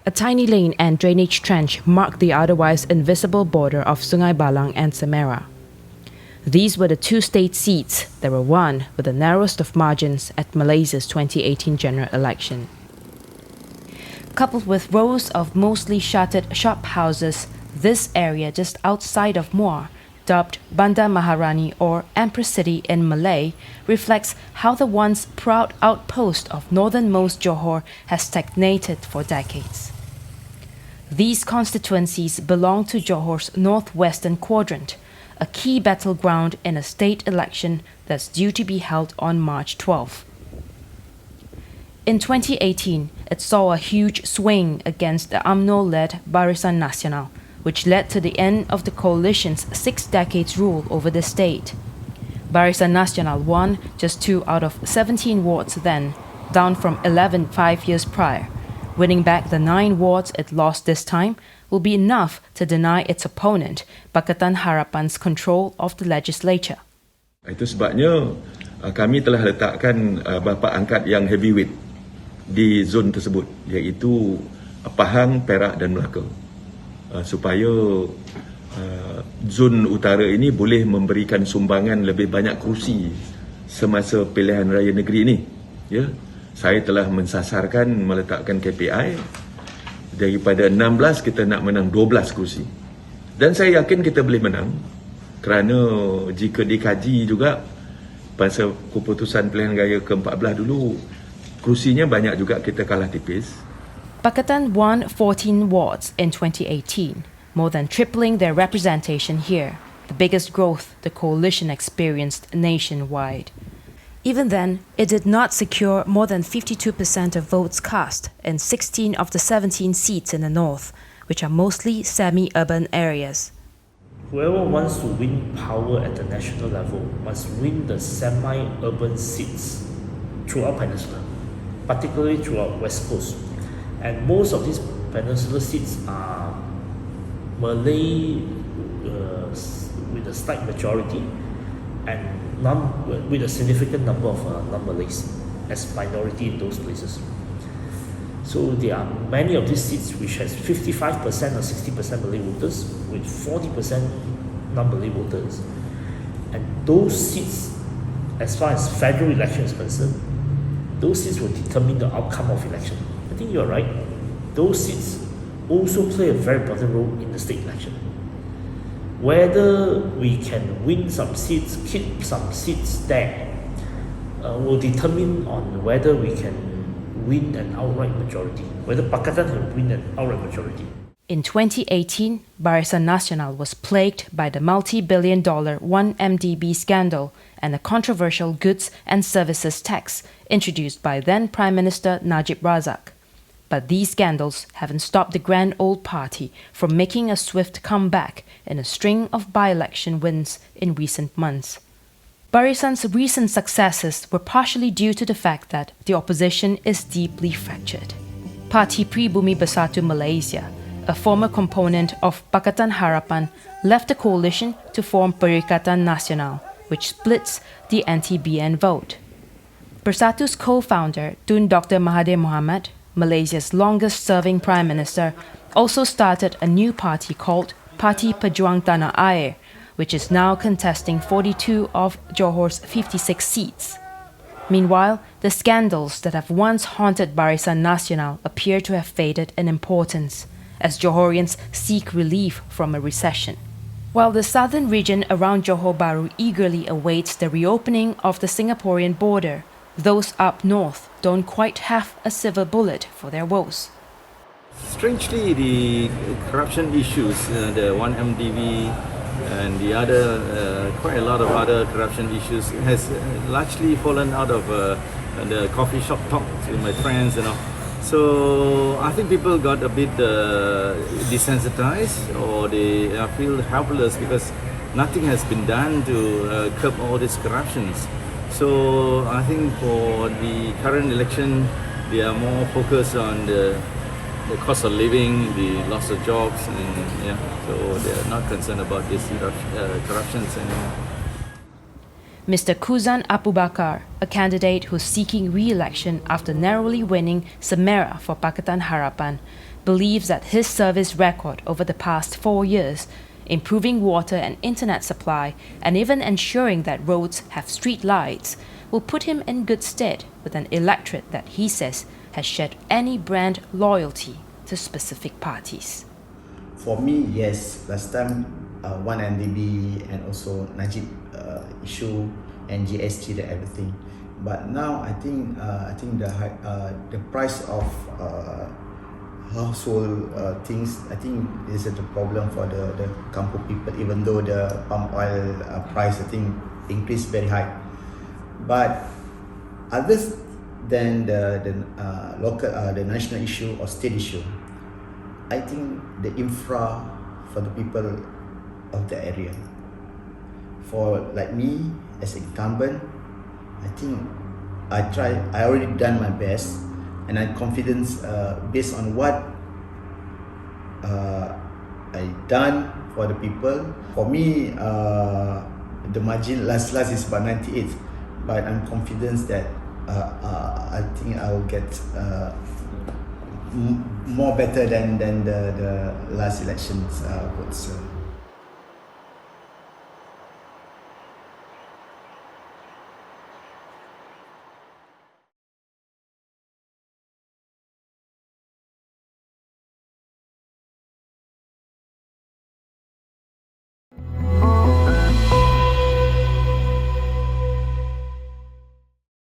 A tiny lane and drainage trench marked the otherwise invisible border of Sungai Balang and Semera. These were the two state seats that were won with the narrowest of margins at Malaysia's 2018 general election. Coupled with rows of mostly shuttered shop houses, this area just outside of Muar, dubbed Bandar Maharani or Empress City in Malay, reflects how the once proud outpost of northernmost Johor has stagnated for decades. These constituencies belong to Johor's northwestern quadrant, a key battleground in a state election that's due to be held on March 12. In 2018, it saw a huge swing against the UMNO-led Barisan Nasional, which led to the end of the coalition's 6 decades rule over the state. Barisan Nasional won just 2 out of 17 wards then, down from 11 5 years prior. Winning back the 9 wards it lost this time will be enough to deny its opponent, Pakatan Harapan's control of the legislature. Itu sebabnya kami telah letakkan bapa angkat yang heavyweight di zon tersebut, iaitu Pahang, Perak dan Melaka. Supaya zon utara ini boleh memberikan sumbangan lebih banyak kerusi semasa pilihan raya negeri ini. Ya, saya telah mensasarkan meletakkan KPI daripada 16 kita nak menang 12 kerusi. Dan saya yakin kita boleh menang kerana jika dikaji juga pasal keputusan pilihan raya ke-14 dulu, kerusinya banyak juga kita kalah tipis. Pakatan won 14 wards in 2018, more than tripling their representation here, the biggest growth the coalition experienced nationwide. Even then, it did not secure more than 52% of votes cast in 16 of the 17 seats in the north, which are mostly semi-urban areas. Whoever wants to win power at the national level must win the semi-urban seats throughout Peninsula, particularly throughout West Coast. And most of these Peninsula seats are Malay with a slight majority and with a significant number of non-Malays as minority in those places. So there are many of these seats which has 55% or 60% Malay voters with 40% non-Malay voters. And those seats, as far as federal election is concerned, those seats will determine the outcome of election. I think you're right. Those seats also play a very important role in the state election. Whether we can win some seats, keep some seats there, will determine on whether we can win an outright majority, whether Pakatan can win an outright majority. In 2018, Barisan Nasional was plagued by the multi-billion-dollar 1MDB scandal and the controversial goods and services tax introduced by then Prime Minister Najib Razak. But these scandals haven't stopped the grand old party from making a swift comeback in a string of by-election wins in recent months. Barisan's recent successes were partially due to the fact that the opposition is deeply fractured. Parti Pribumi Bersatu Malaysia, a former component of Pakatan Harapan, left the coalition to form Perikatan Nasional, which splits the anti-BN vote. Bersatu's co-founder, Tun Dr. Mahathir Mohamad, Malaysia's longest-serving Prime Minister, also started a new party called Parti Pejuang Tanah Air, which is now contesting 42 of Johor's 56 seats. Meanwhile, the scandals that have once haunted Barisan Nasional appear to have faded in importance, as Johorians seek relief from a recession. While the southern region around Johor Bahru eagerly awaits the reopening of the Singaporean border, those up north don't quite have a silver bullet for their woes. Strangely, the corruption issues, the 1MDB and the other, quite a lot of other corruption issues has largely fallen out of the coffee shop talk with my friends, you know. So I think people got a bit desensitized, or they feel helpless because nothing has been done to curb all these corruptions. So I think for the current election, they are more focused on the cost of living, the loss of jobs, and so they are not concerned about these corruptions anymore. Mr. Kuzan Abu Bakar, a candidate who's seeking re-election after narrowly winning Semera for Pakatan Harapan, believes that his service record over the past 4 years, improving water and internet supply, and even ensuring that roads have street lights, will put him in good stead with an electorate that he says has shed any brand loyalty to specific parties. For me, yes, last time 1MDB and also Najib issue and GST and everything. But now I think the price of household things, I think is a problem for the kampung people, even though the palm oil price I think increased very high. But other than the local, the national issue or state issue, I think the infra for the people of the area. For like me as an incumbent, I think I already done my best, and I'm confident based on what I done for the people. For me, the margin last is about 98, but I'm confident that I think I will get more better than the last elections votes.